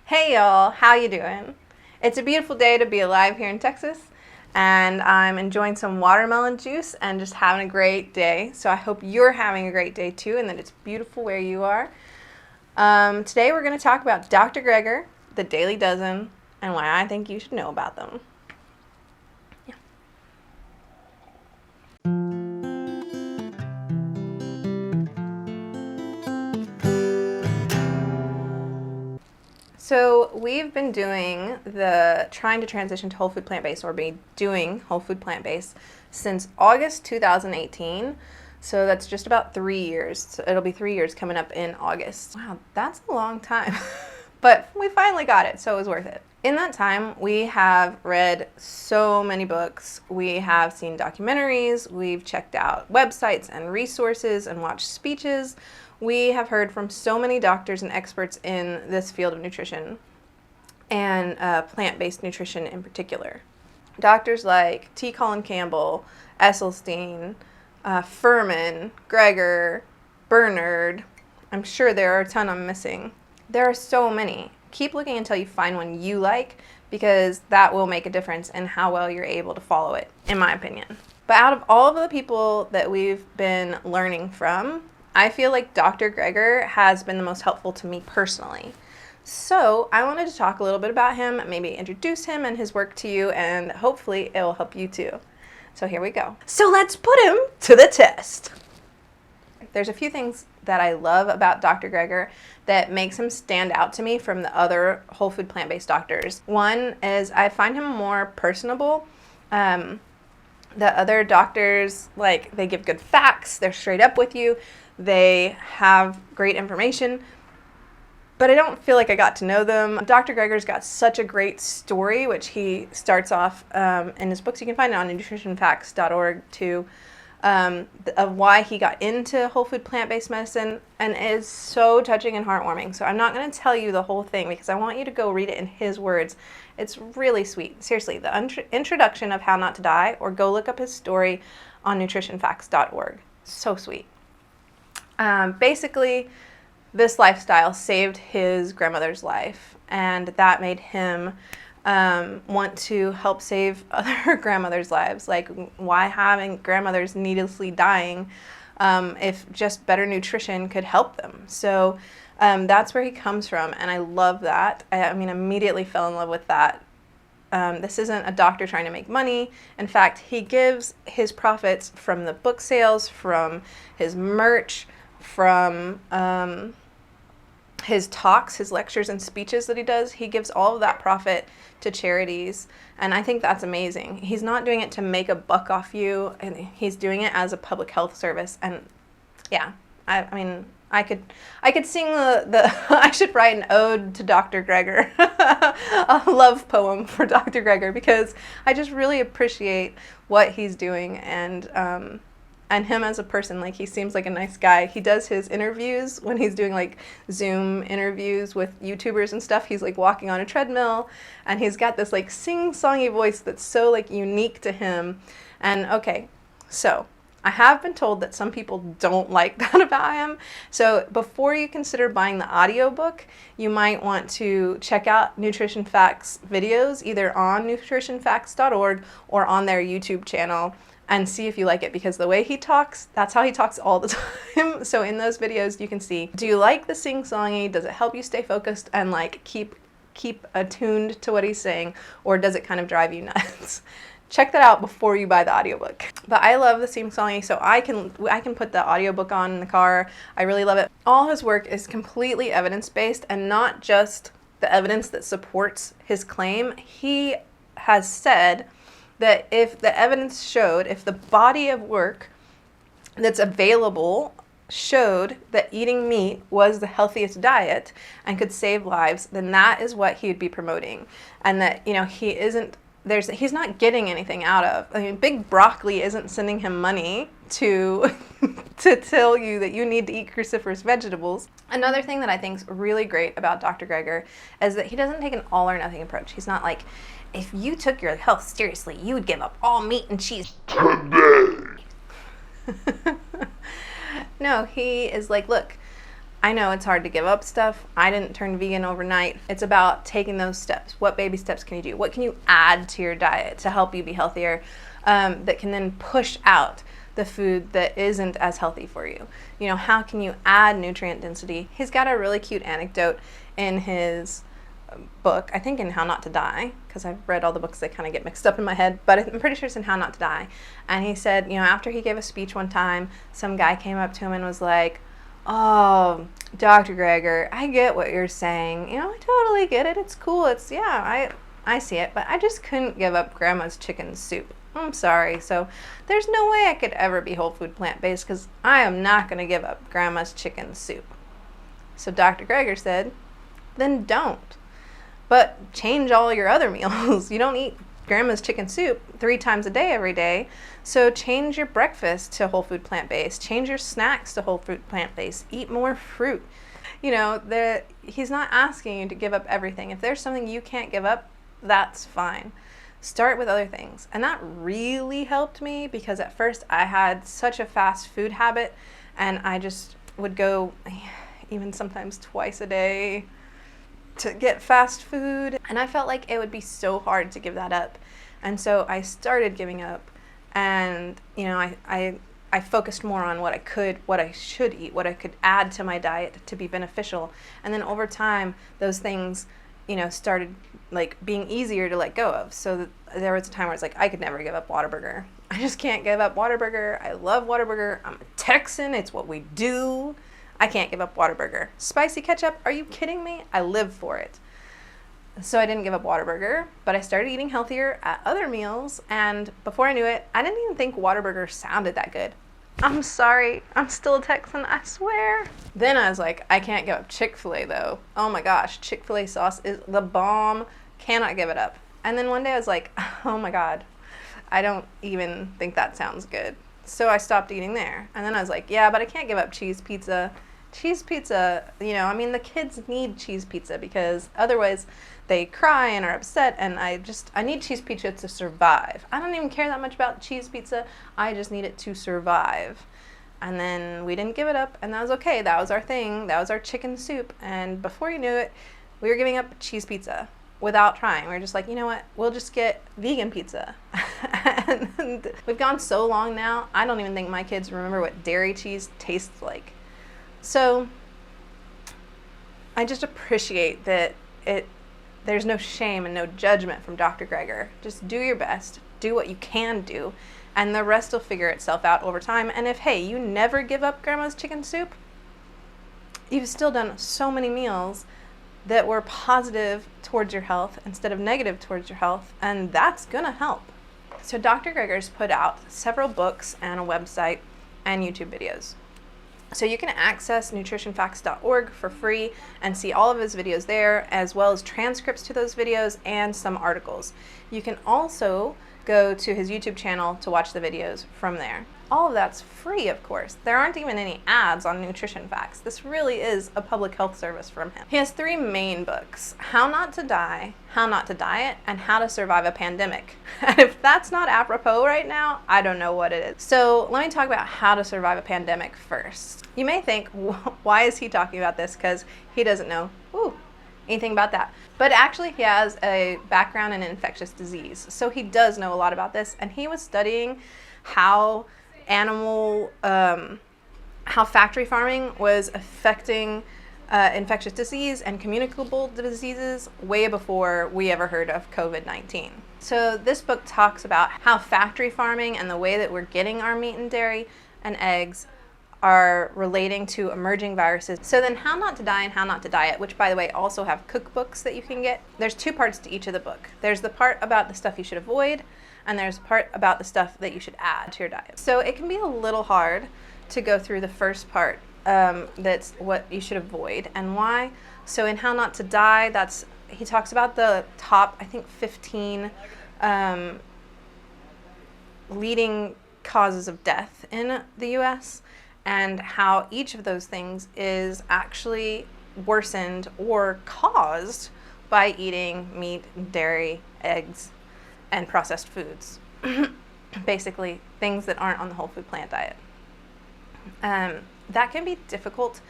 Hey y'all, how you doing? It's a beautiful day to be alive here in Texas, and I'm enjoying some watermelon juice and just having a great day. So I hope you're having a great day too, and that it's beautiful where you are. Today we're going to talk about Dr. Greger, the Daily Dozen, and why I think you should know about them. So we've been doing trying to transition to whole food plant-based, or be doing whole food plant-based since August 2018. So that's just about 3 years. So it'll be 3 years coming up in August. Wow, that's a long time. But we finally got it, so it was worth it. In that time, we have read so many books. We have seen documentaries. We've checked out websites and resources and watched speeches. We have heard from so many doctors and experts in this field of nutrition, and plant-based nutrition in particular. Doctors like T. Colin Campbell, Esselstyn, Furman, Greger, Bernard. I'm sure there are a ton I'm missing. There are so many. Keep looking until you find one you like, because that will make a difference in how well you're able to follow it, in my opinion. But out of all of the people that we've been learning from, I feel like Dr. Greger has been the most helpful to me personally. So I wanted to talk a little bit about him, maybe introduce him and his work to you, and hopefully it will help you too. So here we go. So let's put him to the test. There's a few things that I love about Dr. Greger that makes him stand out to me from the other whole food plant-based doctors. One is I find him more personable. The other doctors, they give good facts, they're straight up with you, they have great information, but I don't feel like I got to know them. Dr. Greger's got such a great story, which he starts off in his books. You can find it on nutritionfacts.org too, of why he got into whole food plant-based medicine, and it is so touching and heartwarming. So I'm not going to tell you the whole thing because I want you to go read it in his words. It's really sweet. Seriously, the introduction of How Not to Die, or go look up his story on nutritionfacts.org. So sweet. Basically, this lifestyle saved his grandmother's life, and that made him want to help save other grandmothers' lives. Like, why having grandmothers needlessly dying if just better nutrition could help them? So that's where he comes from, and I love that. I mean, immediately fell in love with that. This isn't a doctor trying to make money. In fact, he gives his profits from the book sales, from his merch, from his talks, his lectures and speeches that he does. He gives all of that profit to charities, and I think that's amazing. He's not doing it to make a buck off you, and he's doing it as a public health service. And yeah, I mean, I could sing the I should write an ode to Dr. Greger, a love poem for Dr. Greger, because I just really appreciate what he's doing, and him as a person. Like, he seems like a nice guy. He does his interviews when he's doing Zoom interviews with YouTubers and stuff. He's walking on a treadmill, and he's got this sing-songy voice that's so unique to him. And okay, so I have been told that some people don't like that about him. So before you consider buying the audiobook, you might want to check out Nutrition Facts videos, either on nutritionfacts.org or on their YouTube channel, and see if you like it, because the way he talks, that's how he talks all the time. So in those videos you can see, do you like the sing-songy? Does it help you stay focused and keep attuned to what he's saying, or does it kind of drive you nuts? Check that out before you buy the audiobook. But I love the sing-songy, so I can put the audiobook on in the car. I really love it. All his work is completely evidence-based, and not just the evidence that supports his claim. He has said that if the evidence showed, if the body of work that's available showed that eating meat was the healthiest diet and could save lives, then that is what he would be promoting. And that, he's not getting anything out of. I mean, Big Broccoli isn't sending him money to tell you that you need to eat cruciferous vegetables. Another thing that I think is really great about Dr. Greger is that he doesn't take an all or nothing approach. He's not like, if you took your health seriously, you would give up all meat and cheese today. No, he is like, look, I know it's hard to give up stuff. I didn't turn vegan overnight. It's about taking those steps. What baby steps can you do? What can you add to your diet to help you be healthier, that can then push out the food that isn't as healthy for you? You know, how can you add nutrient density? He's got a really cute anecdote in his book, I think in How Not to Die, because I've read all the books, they kind of get mixed up in my head, but I'm pretty sure it's in How Not to Die. And he said, you know, after he gave a speech one time, some guy came up to him and was like, "Oh, Dr. Greger, I get what you're saying. You know, I totally get it. It's cool. It's, yeah, I see it, but I just couldn't give up grandma's chicken soup. I'm sorry. So there's no way I could ever be whole food plant-based because I am not going to give up grandma's chicken soup." So Dr. Greger said, then don't. But change all your other meals. You don't eat grandma's chicken soup 3 times a day every day. So change your breakfast to whole food plant-based. Change your snacks to whole food plant-based. Eat more fruit. You know, he's not asking you to give up everything. If there's something you can't give up, that's fine. Start with other things. And that really helped me because at first I had such a fast food habit and I just would go even sometimes twice a day to get fast food, and I felt like it would be so hard to give that up. And so I started giving up, and you know, I focused more on what I should eat, what I could add to my diet to be beneficial. And then over time, those things, you know, started like being easier to let go of. So there was a time where it's like, I could never give up Whataburger. I just can't give up Whataburger. I love Whataburger. I'm a Texan. It's what we do. I can't give up Whataburger. Spicy ketchup? Are you kidding me? I live for it. So I didn't give up Whataburger, but I started eating healthier at other meals, and before I knew it, I didn't even think Whataburger sounded that good. I'm sorry. I'm still a Texan, I swear. Then I was like, I can't give up Chick-fil-A though. Oh my gosh, Chick-fil-A sauce is the bomb. Cannot give it up. And then one day I was like, oh my God, I don't even think that sounds good. So I stopped eating there. And then I was like, yeah, but I can't give up cheese pizza. Cheese pizza, you know, I mean, the kids need cheese pizza because otherwise they cry and are upset, and I need cheese pizza to survive. I don't even care that much about cheese pizza. I just need it to survive. And then we didn't give it up, and that was okay. That was our thing. That was our chicken soup. And before you knew it, we were giving up cheese pizza without trying. We were just like, you know what? We'll just get vegan pizza. And we've gone so long now, I don't even think my kids remember what dairy cheese tastes like. So I just appreciate that there's no shame and no judgment from Dr. Greger. Just do your best, do what you can do, and the rest will figure itself out over time. And if, hey, you never give up grandma's chicken soup, you've still done so many meals that were positive towards your health instead of negative towards your health, and that's gonna help. So Dr. Greger's put out several books and a website and YouTube videos. So you can access nutritionfacts.org for free and see all of his videos there, as well as transcripts to those videos and some articles. You can also go to his YouTube channel to watch the videos from there. All of that's free, of course. There aren't even any ads on Nutrition Facts. This really is a public health service from him. He has 3 main books: How Not to Die, How Not to Diet, and How to Survive a Pandemic. And if that's not apropos right now, I don't know what it is. So let me talk about how to survive a pandemic first. You may think, why is he talking about this? Because he doesn't know anything about that. But actually he has a background in infectious disease. So he does know a lot about this, and he was studying how factory farming was affecting infectious disease and communicable diseases way before we ever heard of COVID-19. So this book talks about how factory farming and the way that we're getting our meat and dairy and eggs are relating to emerging viruses. So then How Not to Die and How Not to Diet, which by the way also have cookbooks that you can get. There's 2 parts to each of the book. There's the part about the stuff you should avoid, and there's a part about the stuff that you should add to your diet. So it can be a little hard to go through the first part, that's what you should avoid and why. So in How Not to Die, he talks about the top, I think, 15 leading causes of death in the US, and how each of those things is actually worsened or caused by eating meat, dairy, eggs, and processed foods. Basically, things that aren't on the whole food plant diet. That can be difficult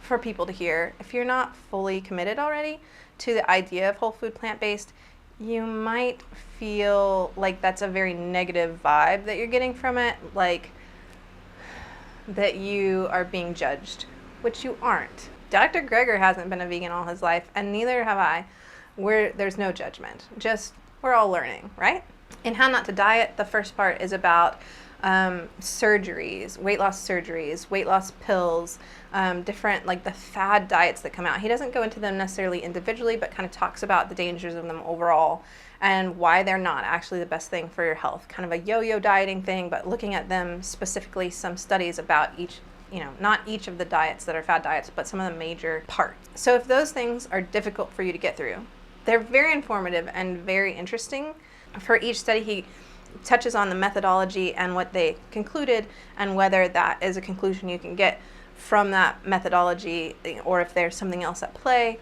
for people to hear. If you're not fully committed already to the idea of whole food plant-based, you might feel like that's a very negative vibe that you're getting from it, like that you are being judged, which you aren't. Dr. Greger hasn't been a vegan all his life, and neither have I. There's no judgment. Just, we're all learning, right? In How Not to Diet, the first part is about surgeries, weight loss pills, different, like the fad diets that come out. He doesn't go into them necessarily individually, but kind of talks about the dangers of them overall and why they're not actually the best thing for your health. Kind of a yo-yo dieting thing, but looking at them specifically, some studies about each, not each of the diets that are fad diets, but some of the major parts. So if those things are difficult for you to get through, they're very informative and very interesting. For each study, he touches on the methodology and what they concluded and whether that is a conclusion you can get from that methodology, or if there's something else at play,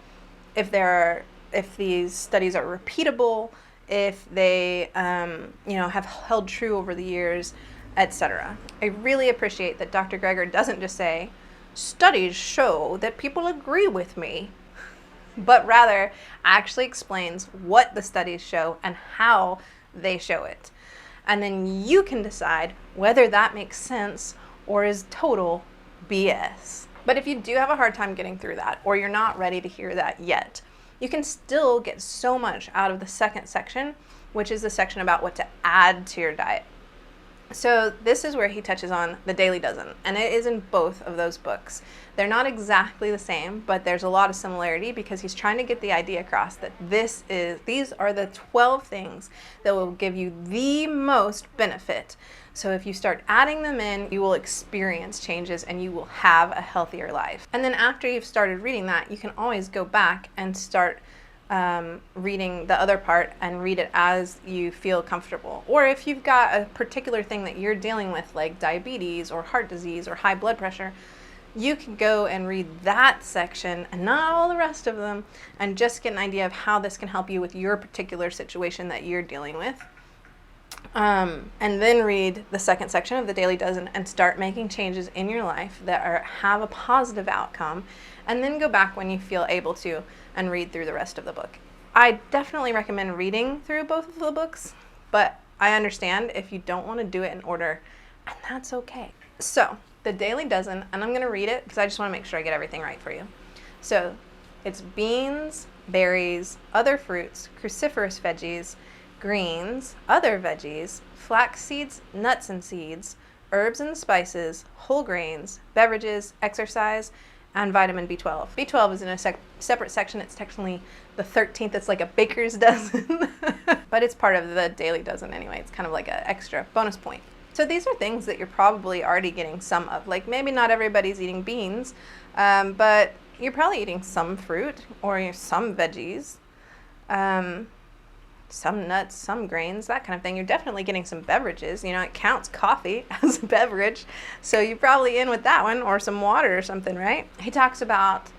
if these studies are repeatable, if they have held true over the years, etc. I really appreciate that Dr. Greger doesn't just say, studies show that people agree with me, but rather actually explains what the studies show and how they show it. And then you can decide whether that makes sense or is total BS. But if you do have a hard time getting through that, or you're not ready to hear that yet, you can still get so much out of the second section, which is the section about what to add to your diet. So this is where he touches on the Daily Dozen, and it is in both of those books. They're not exactly the same, but there's a lot of similarity because he's trying to get the idea across that these are the 12 things that will give you the most benefit. So if you start adding them in, you will experience changes and you will have a healthier life. And then after you've started reading that, you can always go back and start reading the other part and read it as you feel comfortable. Or if you've got a particular thing that you're dealing with, like diabetes or heart disease or high blood pressure, you can go and read that section and not all the rest of them, and just get an idea of how this can help you with your particular situation that you're dealing with. And then read the second section of the Daily Dozen and start making changes in your life that have a positive outcome, and then go back when you feel able to and read through the rest of the book. I definitely recommend reading through both of the books, but I understand if you don't want to do it in order, and that's okay. So, the Daily Dozen, and I'm going to read it because I just want to make sure I get everything right for you. So, it's beans, berries, other fruits, cruciferous veggies, greens, other veggies, flax seeds, nuts and seeds, herbs and spices, whole grains, beverages, exercise, and vitamin B12. B12 is in a separate section. It's technically the 13th. It's like a baker's dozen, but it's part of the Daily Dozen anyway. It's kind of like an extra bonus point. So these are things that you're probably already getting some of. Like maybe not everybody's eating beans, but you're probably eating some fruit or some veggies, some nuts, some grains, that kind of thing. You're definitely getting some beverages. It counts coffee as a beverage, so you're probably in with that one, or some water or something, right? He talks about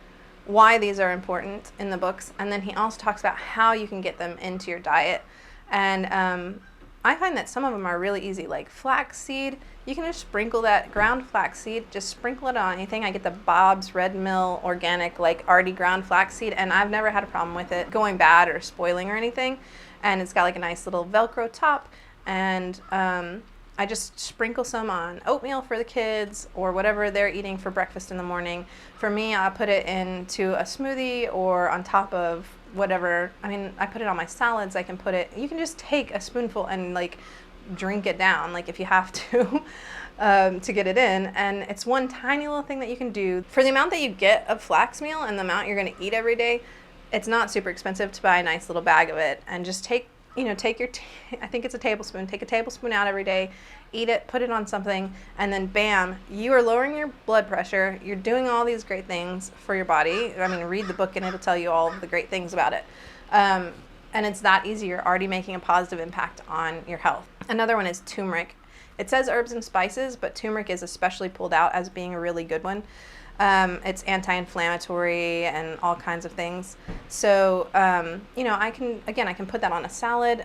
why these are important in the books, and then he also talks about how you can get them into your diet. And I find that some of them are really easy, like flaxseed. You can just sprinkle that ground flaxseed, just sprinkle it on anything. I get the Bob's Red Mill organic, like already ground flaxseed, and I've never had a problem with it going bad or spoiling or anything. And it's got like a nice little Velcro top, and I just sprinkle some on oatmeal for the kids or whatever they're eating for breakfast in the morning. For me, I put it into a smoothie or on top of whatever. I put it on my salads. You can just take a spoonful and like drink it down, like if you have to get it in. And it's one tiny little thing that you can do for the amount that you get of flax meal and the amount you're going to eat every day. It's not super expensive to buy a nice little bag of it, and just take your, I think it's a tablespoon, take a tablespoon out every day, eat it, put it on something, and then bam, you are lowering your blood pressure. You're doing all these great things for your body. Read the book and it'll tell you all of the great things about it. And it's that easy. You're already making a positive impact on your health. Another one is turmeric. It says herbs and spices, but turmeric is especially pulled out as being a really good one. It's anti-inflammatory and all kinds of things. So, I can put that on a salad.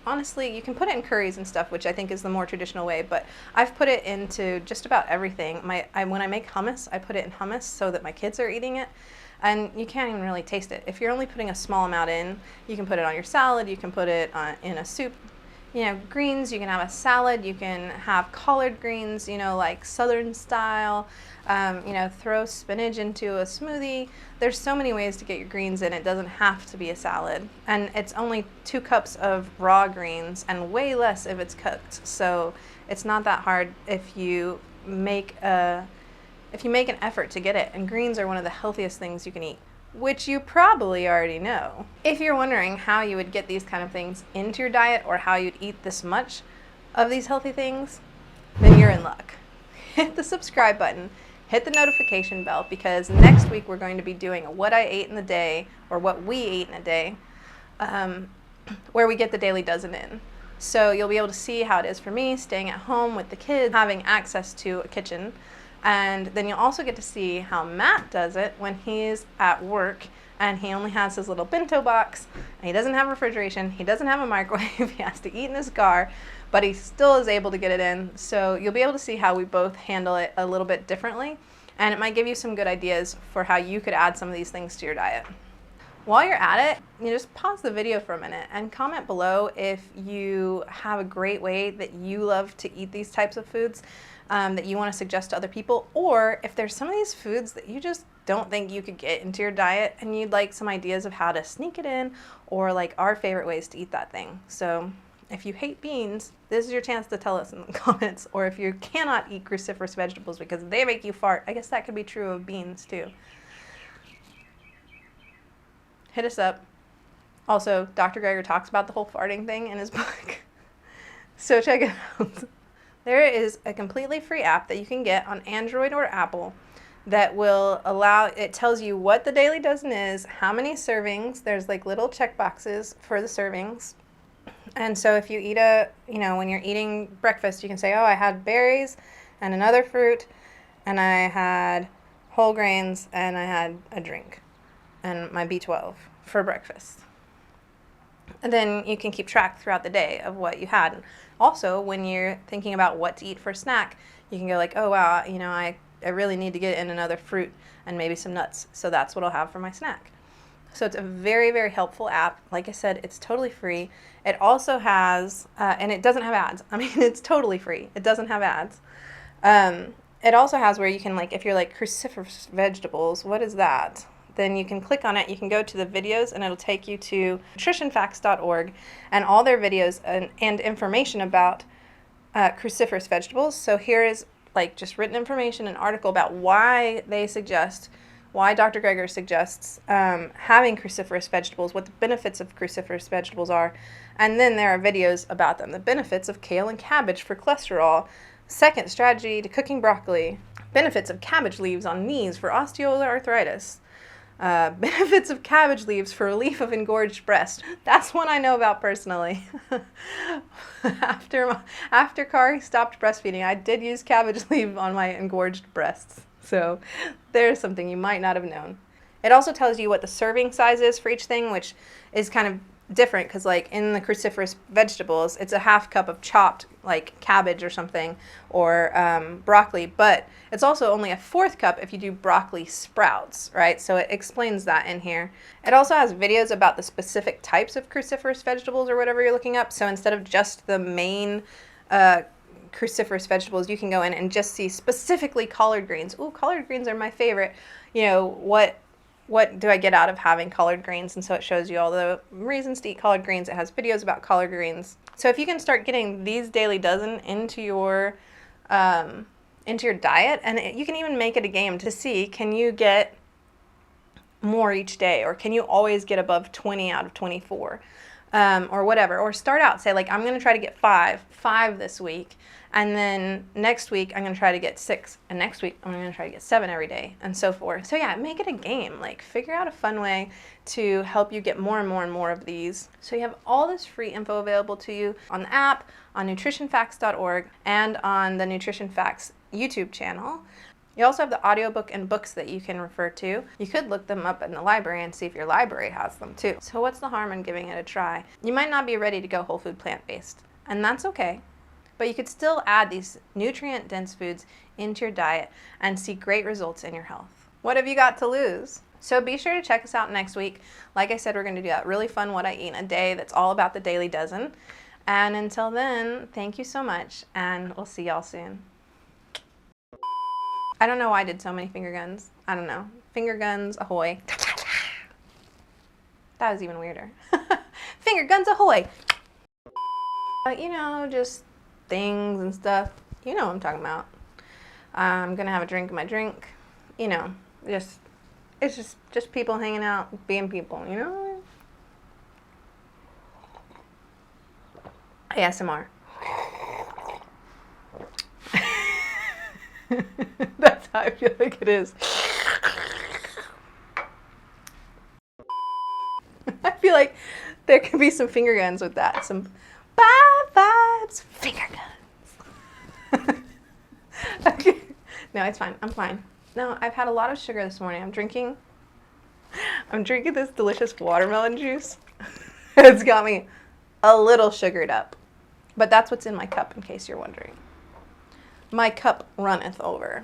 honestly, you can put it in curries and stuff, which I think is the more traditional way, but I've put it into just about everything. When I make hummus, I put it in hummus so that my kids are eating it, and you can't even really taste it. If you're only putting a small amount in, you can put it on your salad, you can put it in a soup. Greens, you can have a salad, you can have collard greens, like Southern style, throw spinach into a smoothie. There's so many ways to get your greens in. It doesn't have to be a salad. And it's only 2 cups of raw greens and way less if it's cooked. So it's not that hard if you make an effort to get it. And greens are one of the healthiest things you can eat, which you probably already know. If you're wondering how you would get these kind of things into your diet or how you'd eat this much of these healthy things, then you're in luck. Hit the subscribe button, hit the notification bell, because next week we're going to be doing a what I ate in a day, or what we ate in a day, where we get the daily dozen in. So you'll be able to see how it is for me staying at home with the kids, having access to a kitchen. And then you'll also get to see how Matt does it when he's at work and he only has his little bento box, and he doesn't have refrigeration, he doesn't have a microwave, he has to eat in his car, but he still is able to get it in. So you'll be able to see how we both handle it a little bit differently, and it might give you some good ideas for how you could add some of these things to your diet. While you're at it, just pause the video for a minute and comment below if you have a great way that you love to eat these types of foods that you want to suggest to other people, or if there's some of these foods that you just don't think you could get into your diet and you'd like some ideas of how to sneak it in, or like our favorite ways to eat that thing. So if you hate beans, this is your chance to tell us in the comments. Or if you cannot eat cruciferous vegetables because they make you fart, I guess that could be true of beans too. Hit us up. Also, Dr. Greger talks about the whole farting thing in his book, so check it out. There is a completely free app that you can get on Android or Apple that will it tells you what the daily dozen is, how many servings, there's like little check boxes for the servings. And so if you eat when you're eating breakfast, you can say, oh, I had berries and another fruit, and I had whole grains, and I had a drink, and my B12 for breakfast. And then you can keep track throughout the day of what you had. Also, when you're thinking about what to eat for a snack, you can go like, oh, wow, I really need to get in another fruit and maybe some nuts. So that's what I'll have for my snack. So it's a very, very helpful app. Like I said, it's totally free. It also has, and it doesn't have ads. I mean, it's totally free. It doesn't have ads. It also has where you can, like, if you're like cruciferous vegetables, what is that? Then you can click on it, you can go to the videos, and it'll take you to nutritionfacts.org and all their videos and information about cruciferous vegetables. So here is like just written information, an article about why Dr. Greger suggests having cruciferous vegetables, what the benefits of cruciferous vegetables are, and then there are videos about them. The benefits of kale and cabbage for cholesterol, second strategy to cooking broccoli, benefits of cabbage leaves on knees for osteoarthritis, benefits of cabbage leaves for relief of engorged breast. That's one I know about personally. After Kari stopped breastfeeding, I did use cabbage leaf on my engorged breasts. So there's something you might not have known. It also tells you what the serving size is for each thing, which is kind of different because like in the cruciferous vegetables, it's a half cup of chopped like cabbage or something, or broccoli, but it's also only a fourth cup if you do broccoli sprouts, right? So it explains that in here. It also has videos about the specific types of cruciferous vegetables or whatever you're looking up. So instead of just the main cruciferous vegetables, you can go in and just see specifically collard greens. Ooh, collard greens are my favorite. What do I get out of having collard greens? And so it shows you all the reasons to eat collard greens. It has videos about collard greens. So if you can start getting these daily dozen into your diet, and you can even make it a game to see, can you get more each day, or can you always get above 20 out of 24? Or whatever, or start out, say like, I'm going to try to get five this week, and then next week I'm going to try to get 6, and next week I'm going to try to get 7 every day, and so forth. So yeah, make it a game, like figure out a fun way to help you get more and more and more of these. So you have all this free info available to you on the app, on nutritionfacts.org, and on the Nutrition Facts YouTube channel. You also have the audiobook and books that you can refer to. You could look them up in the library and see if your library has them too. So what's the harm in giving it a try? You might not be ready to go whole food plant-based, and that's okay. But you could still add these nutrient-dense foods into your diet and see great results in your health. What have you got to lose? So be sure to check us out next week. Like I said, we're going to do that really fun What I Eat in a Day that's all about the Daily Dozen. And until then, thank you so much, and we'll see y'all soon. I don't know why I did so many finger guns. I don't know. Finger guns, ahoy. That was even weirder. Finger guns, ahoy. You know, just things and stuff. You know what I'm talking about. I'm going to have a drink in my drink. You know, it's just people hanging out, being people, you know? ASMR. That's how I feel like it is. I feel like there could be some finger guns with that. Some bad vibes, finger guns. Okay. No, it's fine. I'm fine. No, I've had a lot of sugar this morning. I'm drinking this delicious watermelon juice. It's got me a little sugared up. But that's what's in my cup, in case you're wondering. My cup runneth over.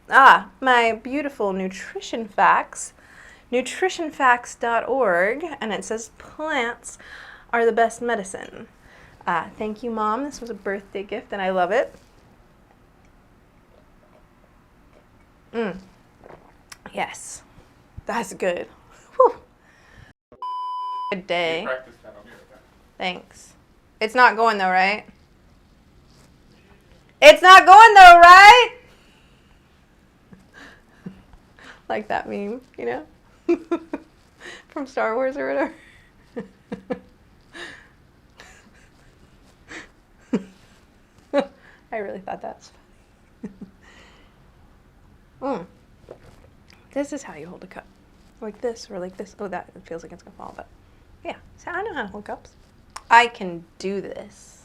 My beautiful nutrition facts. Nutritionfacts.org, and it says plants are the best medicine. Thank you, Mom. This was a birthday gift, and I love it. Yes, that's good. Whew. Good day. Thanks. It's not going though, right? It's not going though, right? Like that meme, you know? From Star Wars or whatever. I really thought that was funny. This is how you hold a cup. Like this or like this. Oh, that it feels like it's gonna fall, but yeah. So I know how to hold cups. I can do this.